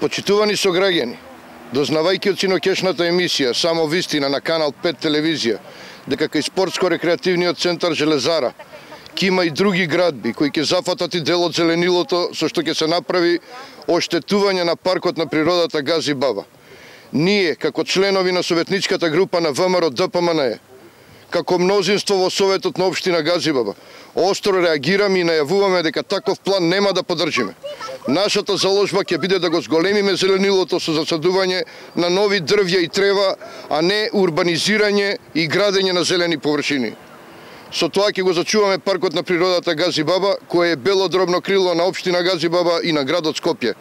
Почитувани сограѓани, дознавајќи од синокешната емисија Само вистина на Канал 5 телевизија, дека кај спортско-рекреативниот центар Железара ќе има и други градби кои ќе зафатат и дел од зеленилото со што ќе се направи оштетување на паркот на природата Гази Баба. Ние, како членови на советничката група на ВМРО ДПМНЕ, како мнозинство во Советот на општина Гази Баба, остро реагираме и најавуваме дека таков план нема да поддржиме. Нашата заложба ќе биде да го зголемиме зеленилото со засадување на нови дрвја и трева, а не урбанизирање и градење на зелени површини. Со тоа ќе го зачуваме паркот на природата Гази Баба, кој е бело дробно крило на општина Гази Баба и на градот Скопје.